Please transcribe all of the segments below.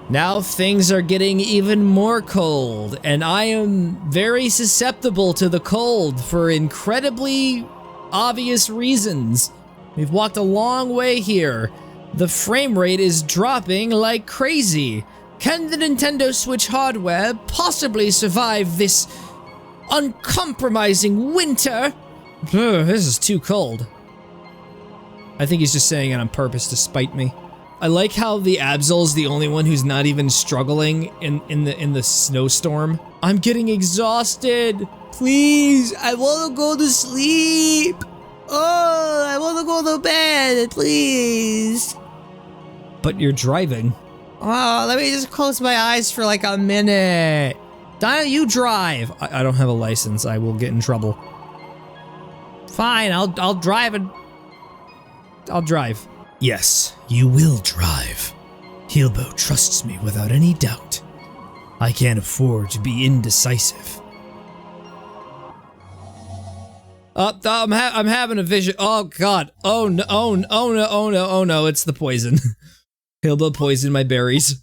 Now things are getting even more cold, and I am very susceptible to the cold for incredibly obvious reasons. We've walked a long way here. The frame rate is dropping like crazy. Can the Nintendo Switch hardware possibly survive this uncompromising winter? Ugh, this is too cold. I think he's just saying it on purpose to spite me. I like how the Absol's the only one who's not even struggling in the snowstorm. I'm getting exhausted. Please, I want to go to sleep. Oh, I want to go to bed, please. But you're driving. Oh, let me just close my eyes for like a minute. Dinah, you drive. I don't have a license. I will get in trouble. Fine, I'll drive and I'll drive. Yes, you will drive. Hilbo trusts me without any doubt. I can't afford to be indecisive. I'm having a vision. Oh God. Oh no. Oh no. Oh no. Oh no. Oh no. It's the poison. Hilbo poisoned my berries.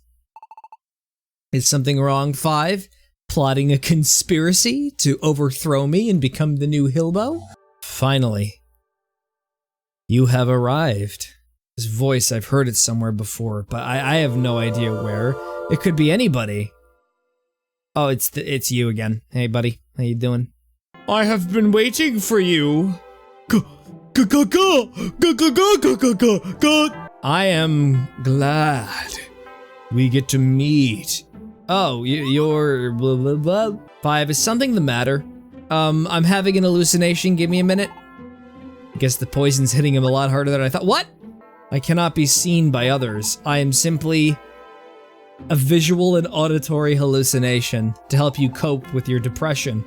Is something wrong, 5? Plotting a conspiracy to overthrow me and become the new Hilbo? Finally. You have arrived. This voice, I've heard it somewhere before, but I have no idea where. It could be anybody. Oh, it's you again. Hey buddy, how you doing? I have been waiting for you. I am glad we get to meet. Oh, you're blah blah blah. 5, is something the matter? I'm having an hallucination, give me a minute. I guess the poison's hitting him a lot harder than I thought. What? I cannot be seen by others. I am simply a visual and auditory hallucination to help you cope with your depression.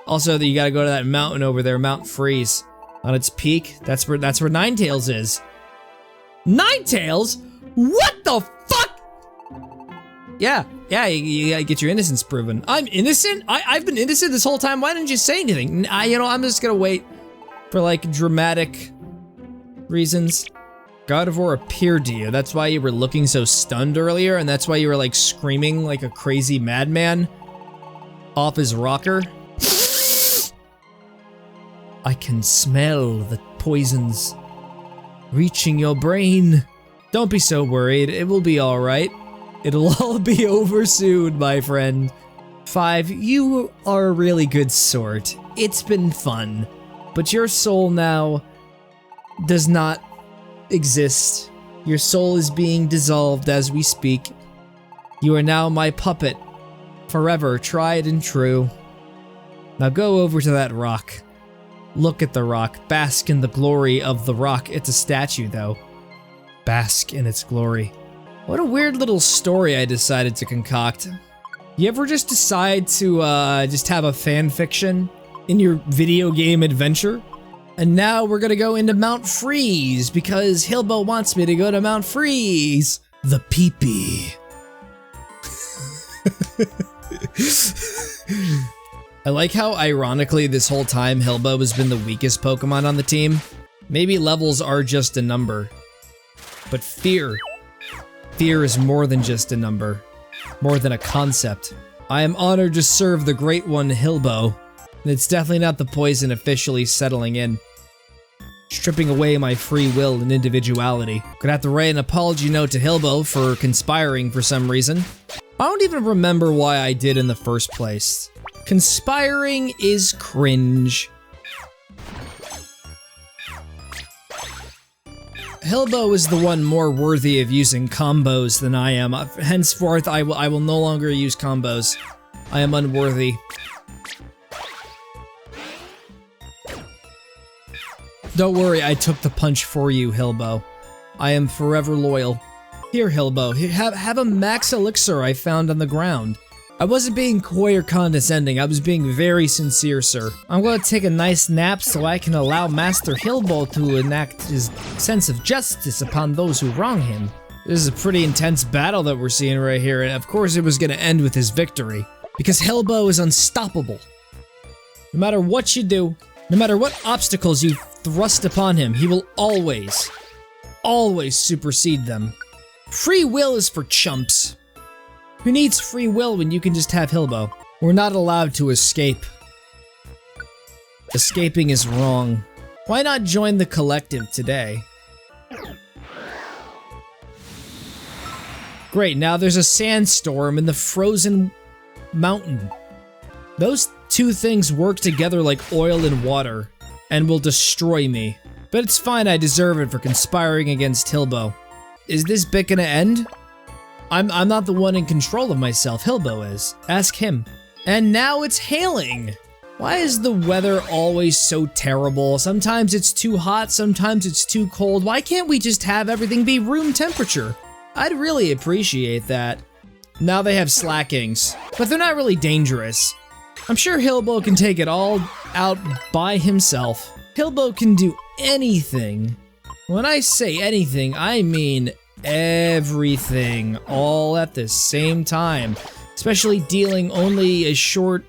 Also, you gotta go to that mountain over there, Mount Freeze. On its peak, that's where Ninetales is. Ninetales? What the fuck? Yeah, you gotta get your innocence proven. I'm innocent? I've been innocent this whole time. Why didn't you say anything? You know, I'm just gonna wait for like dramatic reasons. God of War appeared to you. That's why you were looking so stunned earlier, and that's why you were like screaming like a crazy madman off his rocker. I can smell the poisons reaching your brain. Don't be so worried. It will be all right. It'll all be over soon, my friend. 5, you are a really good sort. It's been fun. But your soul now does not exist. Your soul is being dissolved as we speak. You are now my puppet. Forever, tried and true. Now go over to that rock. Look at the rock. Bask in the glory of the rock. It's a statue, though. Bask in its glory. What a weird little story I decided to concoct. You ever just decide to, just have a fan fiction in your video game adventure? And now we're gonna go into Mount Freeze, because Hilbo wants me to go to Mount Freeze. The peepee. I like how, ironically, this whole time Hilbo has been the weakest Pokemon on the team. Maybe levels are just a number. But fear is more than just a number. More than a concept. I am honored to serve the Great One, Hilbo. And it's definitely not the poison officially settling in. Stripping away my free will and individuality. Gonna have to write an apology note to Hilbo for conspiring for some reason. I don't even remember why I did in the first place. Conspiring is cringe. Hilbo is the one more worthy of using combos than I am. Henceforth, I will no longer use combos. I am unworthy. Don't worry, I took the punch for you, Hilbo. I am forever loyal. Here, Hilbo, have a max elixir I found on the ground. I wasn't being coy or condescending, I was being very sincere, sir. I'm gonna take a nice nap so I can allow Master Hilbo to enact his sense of justice upon those who wrong him. This is a pretty intense battle that we're seeing right here, and of course it was gonna end with his victory. Because Hilbo is unstoppable. No matter what you do, no matter what obstacles you thrust upon him, he will always supersede them. Free will is for chumps. Who needs free will when you can just have Hilbo? We're not allowed to escape. Escaping is wrong. Why not join the collective today? Great, now there's a sandstorm in the frozen mountain. Those two things work together like oil and water, and will destroy me. But it's fine, I deserve it for conspiring against Hilbo. Is this bit gonna end? I'm not the one in control of myself, Hilbo is. Ask him. And now it's hailing! Why is the weather always so terrible? Sometimes it's too hot, sometimes it's too cold. Why can't we just have everything be room temperature? I'd really appreciate that. Now they have slackings, but they're not really dangerous. I'm sure Hilbo can take it all out by himself. Hilbo can do anything. When I say anything, I mean everything, all at the same time. Especially dealing only a short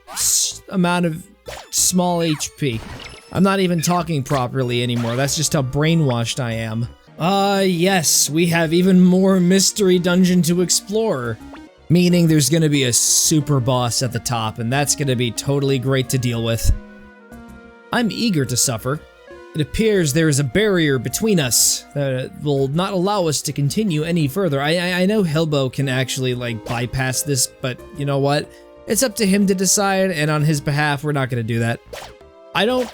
amount of small HP. I'm not even talking properly anymore, that's just how brainwashed I am. Yes, we have even more mystery dungeon to explore. Meaning there's gonna be a super boss at the top, and that's gonna be totally great to deal with. I'm eager to suffer. It appears there is a barrier between us that will not allow us to continue any further. I know Hilbo can actually, like, bypass this, but you know what? It's up to him to decide, and on his behalf, we're not gonna do that. I don't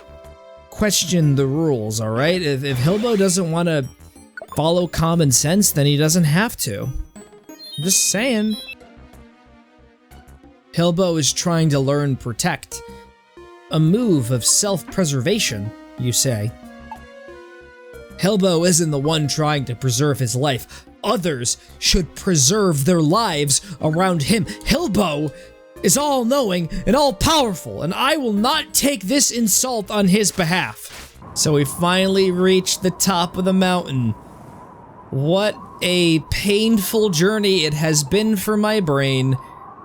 question the rules, alright? If Hilbo doesn't want to follow common sense, then he doesn't have to. I'm just saying. Hilbo is trying to learn Protect. A move of self-preservation, you say. Hilbo isn't the one trying to preserve his life. Others should preserve their lives around him. Hilbo is all-knowing and all-powerful, and I will not take this insult on his behalf. So we finally reached the top of the mountain. What a painful journey it has been for my brain.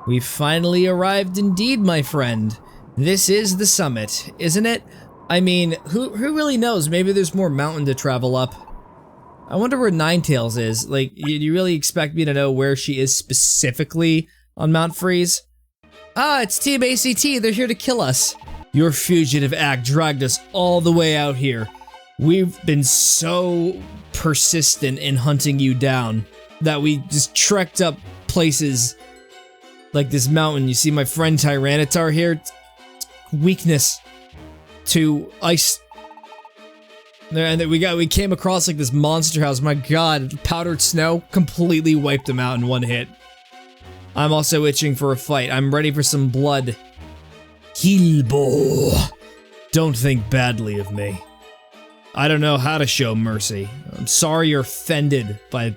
We finally arrived indeed, my friend. This is the summit, isn't it? I mean, who really knows? Maybe there's more mountain to travel up. I wonder where Ninetales is. Like, you really expect me to know where she is specifically on Mount Freeze? Ah, it's Team ACT, they're here to kill us. Your fugitive act dragged us all the way out here. We've been so persistent in hunting you down that we just trekked up places like this mountain. You see my friend Tyranitar here? Weakness to ice. And then we came across like this monster house. My god, powdered snow completely wiped him out in one hit. I'm also itching for a fight. I'm ready for some blood. Hilbo, don't think badly of me. I don't know how to show mercy. I'm sorry you're offended by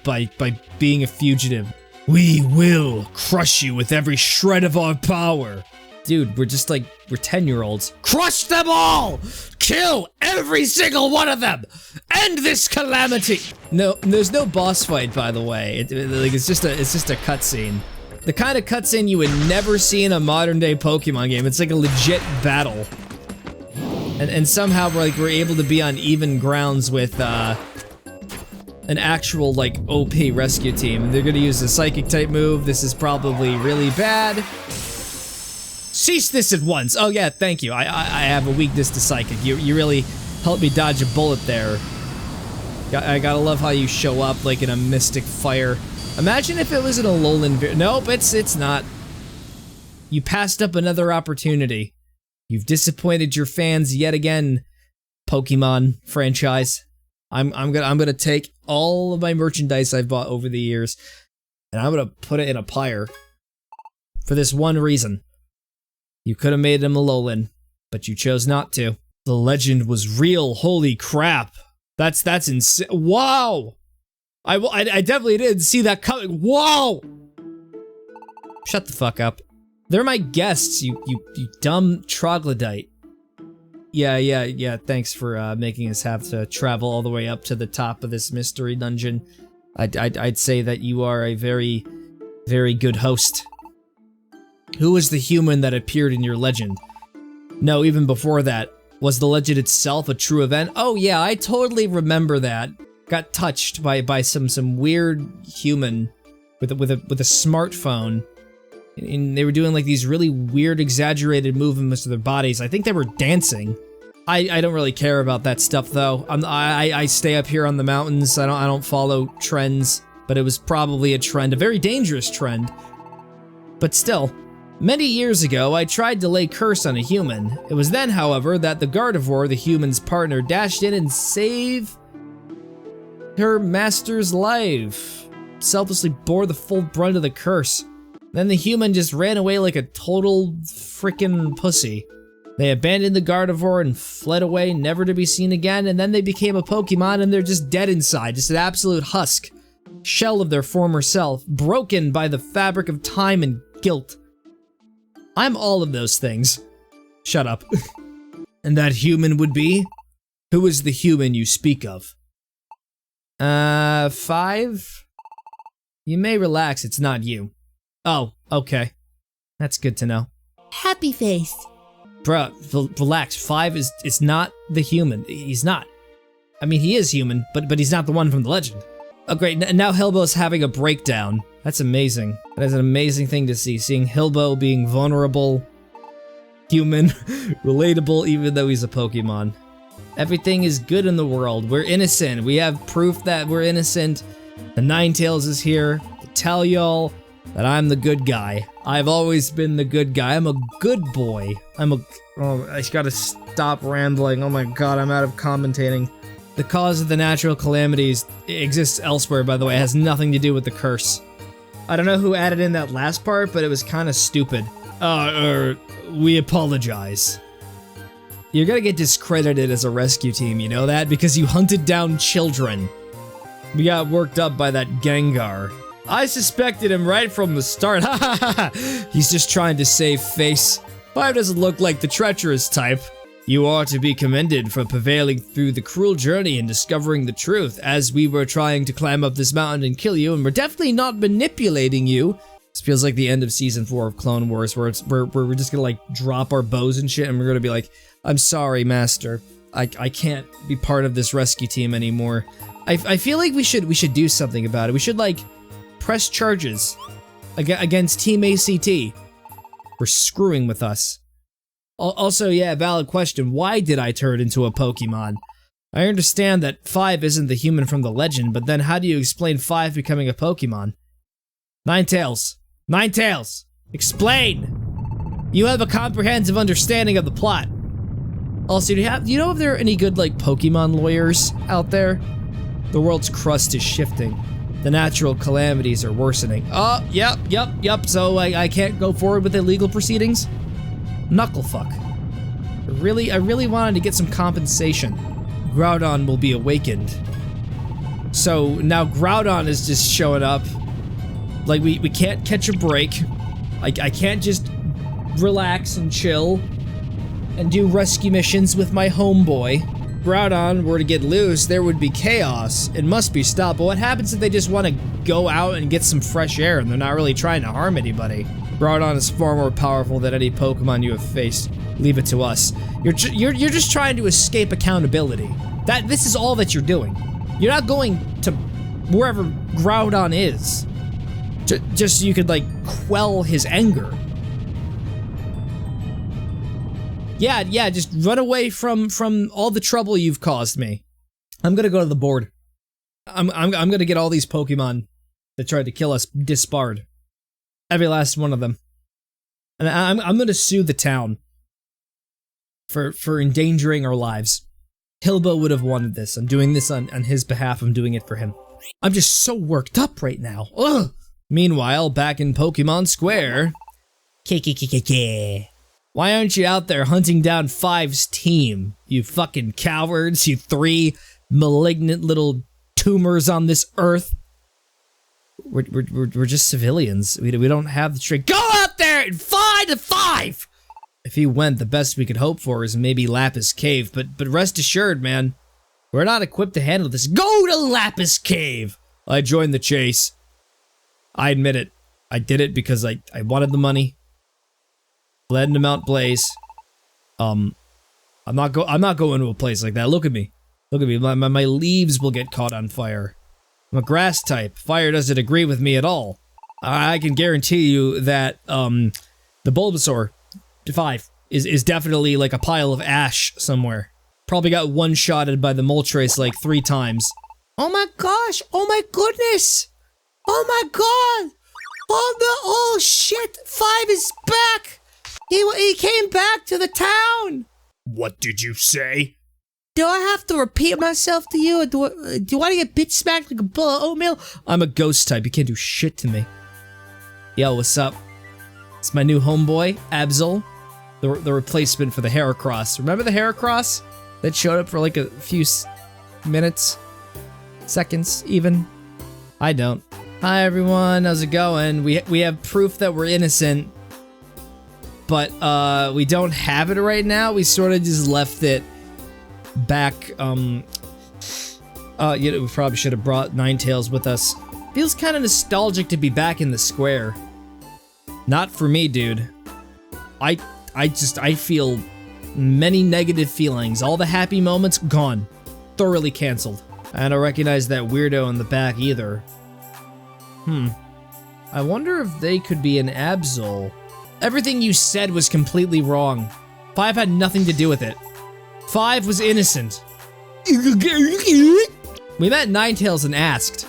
being a fugitive. We will crush you with every shred of our power. Dude, we're 10-year-olds. Crush them all! Kill every single one of them! End this calamity! No, there's no boss fight, by the way. It's just a cutscene. The kind of cutscene you would never see in a modern-day Pokemon game. It's like a legit battle. And somehow we're able to be on even grounds with an actual, like, OP rescue team. They're gonna use a psychic type move. This is probably really bad. Cease this at once! Oh yeah, thank you. I have a weakness to psychic. You really helped me dodge a bullet there. I gotta love how you show up like in a mystic fire. Imagine if it was in a Alolan. Nope, it's not. You passed up another opportunity. You've disappointed your fans yet again, Pokemon franchise. I'm gonna take all of my merchandise I've bought over the years, and I'm gonna put it in a pyre. For this one reason. You could have made him a Alolan, but you chose not to. The legend was real, holy crap. That's insane. Wow! I definitely didn't see that coming. Whoa! Shut the fuck up. They're my guests, you dumb troglodyte. Yeah, thanks for making us have to travel all the way up to the top of this mystery dungeon. I'd say that you are a very, very good host. Who was the human that appeared in your legend? No, even before that. Was the legend itself a true event? Oh yeah, I totally remember that. got touched by some weird human with a smartphone, and they were doing like these really weird, exaggerated movements of their bodies. I think they were dancing. I don't really care about that stuff though. I stay up here on the mountains. I don't follow trends, but it was probably a trend, a very dangerous trend. But still, many years ago, I tried to lay curse on a human. It was then, however, that the Gardevoir, the human's partner, dashed in and saved her master's life. Selflessly bore the full brunt of the curse. Then the human just ran away like a total frickin' pussy. They abandoned the Gardevoir and fled away, never to be seen again, and then they became a Pokemon and they're just dead inside, just an absolute husk. Shell of their former self, broken by the fabric of time and guilt. I'm all of those things. Shut up. And that human would be? Who is the human you speak of? 5? You may relax, it's not you. Oh, okay. That's good to know. Happy face. Bruh, relax. 5 is not the human. He's not. I mean, he is human, but he's not the one from the legend. Oh great, now Hilbo's having a breakdown. That's amazing. That is an amazing thing to see, seeing Hilbo being vulnerable, human, relatable, even though he's a Pokemon. Everything is good in the world. We're innocent. We have proof that we're innocent. The Ninetales is here to tell y'all that I'm the good guy. I've always been the good guy. I'm a good boy. Oh, I gotta stop rambling. Oh my god, I'm out of commentating. The cause of the natural calamities exists elsewhere, by the way. It has nothing to do with the curse. I don't know who added in that last part, but it was kind of stupid. We apologize. You're gonna get discredited as a rescue team, you know that? Because you hunted down children. We got worked up by that Gengar. I suspected him right from the start. Ha ha ha! He's just trying to save face. 5 doesn't look like the treacherous type. You are to be commended for prevailing through the cruel journey and discovering the truth, as we were trying to climb up this mountain and kill you, and we're definitely not manipulating you. This feels like the end of season 4 of Clone Wars, where we're just gonna like drop our bows and shit, and we're gonna be like, I'm sorry, Master. I can't be part of this rescue team anymore. I feel like we should do something about it. We should like press charges against Team ACT for screwing with us. Also, yeah, valid question. Why did I turn into a Pokemon? I understand that 5 isn't the human from the legend, but then how do you explain 5 becoming a Pokemon? Ninetales. Ninetales! Explain! You have a comprehensive understanding of the plot. Also, do you know if there are any good, like, Pokemon lawyers out there? The world's crust is shifting. The natural calamities are worsening. Oh, yep. So I can't go forward with illegal proceedings? Knucklefuck. I really wanted to get some compensation. Groudon will be awakened. So now Groudon is just showing up. Like we can't catch a break. I can't just relax and chill and do rescue missions with my homeboy. Groudon were to get loose, there would be chaos. It must be stopped. But what happens if they just want to go out and get some fresh air and they're not really trying to harm anybody? Groudon is far more powerful than any Pokemon you have faced. Leave it to us. You're just trying to escape accountability. This is all that you're doing. You're not going to wherever Groudon is. Just so you could like quell his anger. Yeah, just run away from all the trouble you've caused me. I'm gonna go to the board. I'm gonna get all these Pokemon that tried to kill us disbarred. Every last one of them. And I'm gonna sue the town for endangering our lives. Hilbo would have wanted this. I'm doing this on his behalf. I'm doing it for him. I'm just so worked up right now. Ugh. Meanwhile, back in Pokemon Square. Why aren't you out there hunting down 5's team? You fucking cowards, you 3 malignant little tumors on this earth. We're just civilians. We don't have the trick. Go out there and find a 5! If he went, the best we could hope for is maybe Lapis Cave, but rest assured, man, we're not equipped to handle this. Go to Lapis Cave! I joined the chase. I admit it. I did it because I wanted the money. Led into Mount Blaze. I'm not going to a place like that. Look at me. Look at me, my leaves will get caught on fire. I'm a grass type. Fire doesn't agree with me at all. I can guarantee you that, the Bulbasaur 5 is definitely like a pile of ash somewhere. Probably got one-shotted by the Moltres like 3 times. Oh my gosh! Oh my goodness! Oh my god! Oh no! Oh shit! 5 is back! He came back to the town! What did you say? Do I have to repeat myself to you, or do I want to get bitch smacked like a bowl of oatmeal? I'm a ghost type, you can't do shit to me. Yo, what's up? It's my new homeboy, Absol. The replacement for the Heracross. Remember the Heracross? That showed up for like a few minutes? Seconds, even? I don't. Hi everyone, how's it going? We have proof that we're innocent. But, we don't have it right now. We sort of just left it back, you know, we probably should have brought Ninetales with us. Feels kind of nostalgic to be back in the square. Not for me, dude. I feel many negative feelings. All the happy moments, gone. Thoroughly canceled. I don't recognize that weirdo in the back either. I wonder if they could be an Absol. Everything you said was completely wrong. 5 had nothing to do with it. 5 was innocent. We met Ninetales and asked,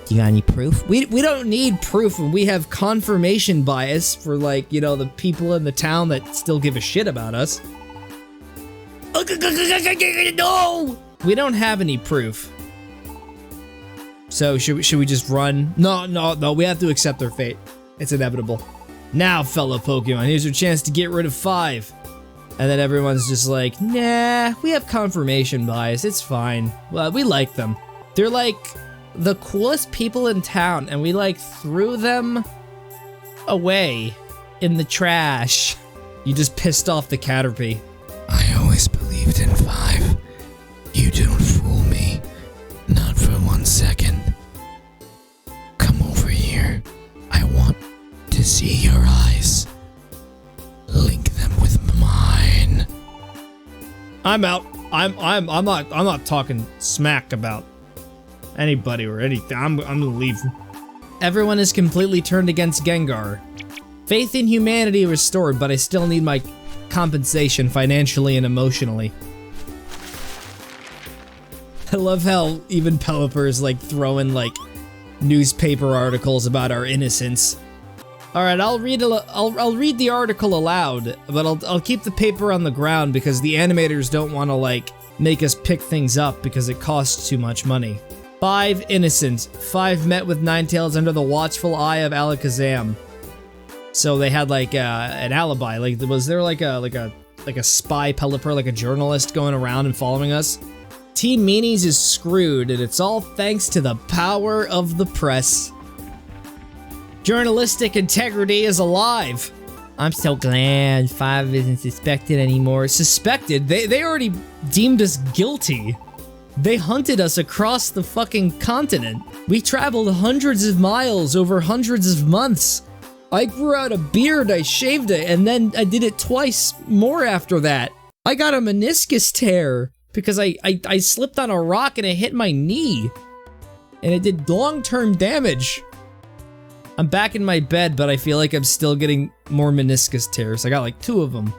you got any proof? We don't need proof when we have confirmation bias for, like, you know, the people in the town that still give a shit about us. No! We don't have any proof. So, should we just run? No, we have to accept our fate. It's inevitable. Now, fellow Pokemon, here's your chance to get rid of 5. And then everyone's just like, nah, we have confirmation bias, it's fine. Well, we like them. They're like the coolest people in town, and we like threw them away in the trash. You just pissed off the Caterpie. I always believed in 5. You don't fool me. Not for 1 second. Come over here. I want to see your eyes. Link them with mine. I'm out. I'm not talking smack about anybody or anything. I'm gonna leave. Everyone is completely turned against Gengar. Faith in humanity restored, but I still need my compensation financially and emotionally. I love how even Pelipper is like throwing like newspaper articles about our innocence. All right, I'll read the article aloud, but I'll keep the paper on the ground because the animators don't want to like make us pick things up because it costs too much money. 5 innocent. 5 met with Ninetales under the watchful eye of Alakazam. So they had like an alibi. Like, was there like a spy Pelipper, like a journalist going around and following us? Team Meanies is screwed, and it's all thanks to the power of the press. Journalistic integrity is alive. I'm so glad 5 isn't suspected anymore. Suspected? They already deemed us guilty. They hunted us across the fucking continent. We traveled hundreds of miles over hundreds of months. I grew out a beard, I shaved it, and then I did it twice more after that. I got a meniscus tear because I slipped on a rock and it hit my knee. And it did long-term damage. I'm back in my bed, but I feel like I'm still getting more meniscus tears. I got like 2 of them.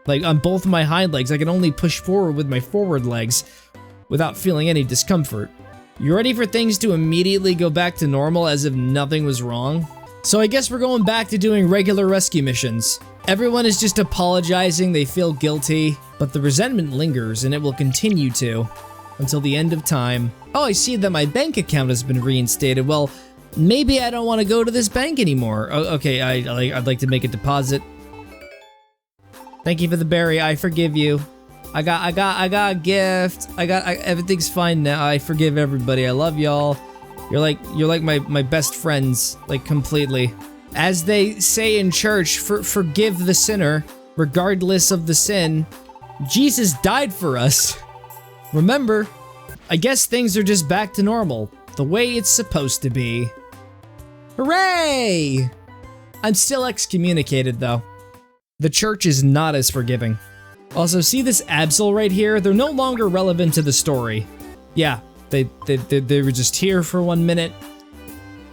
Like on both of my hind legs, I can only push forward with my forward legs without feeling any discomfort. You ready for things to immediately go back to normal as if nothing was wrong? So I guess we're going back to doing regular rescue missions. Everyone is just apologizing, they feel guilty, but the resentment lingers and it will continue to until the end of time. Oh, I see that my bank account has been reinstated. Well, maybe I don't want to go to this bank anymore. Oh, okay, I'd like to make a deposit. Thank you for the berry. I forgive you. I got a gift. Everything's fine now. I forgive everybody. I love y'all. You're like my best friends, like completely. As they say in church, forgive the sinner, regardless of the sin. Jesus died for us. Remember, I guess things are just back to normal, the way it's supposed to be. Hooray! I'm still excommunicated though. The church is not as forgiving. Also, see this Absol right here? They're no longer relevant to the story. Yeah, they were just here for 1 minute,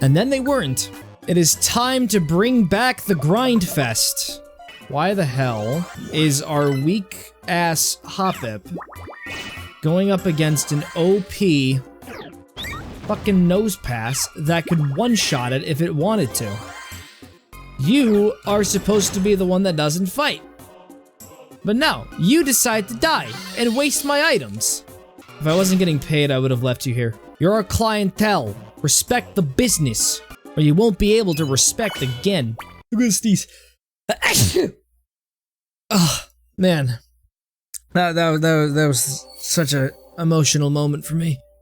and then they weren't. It is time to bring back the Grind Fest. Why the hell is our weak-ass Hoppip going up against an OP fucking nose pass that could one-shot it if it wanted to? You are supposed to be the one that doesn't fight. But no, you decide to die and waste my items. If I wasn't getting paid, I would have left you here. You're our clientele. Respect the business, or you won't be able to respect again. Look at these. Oh, man. That was such an emotional moment for me.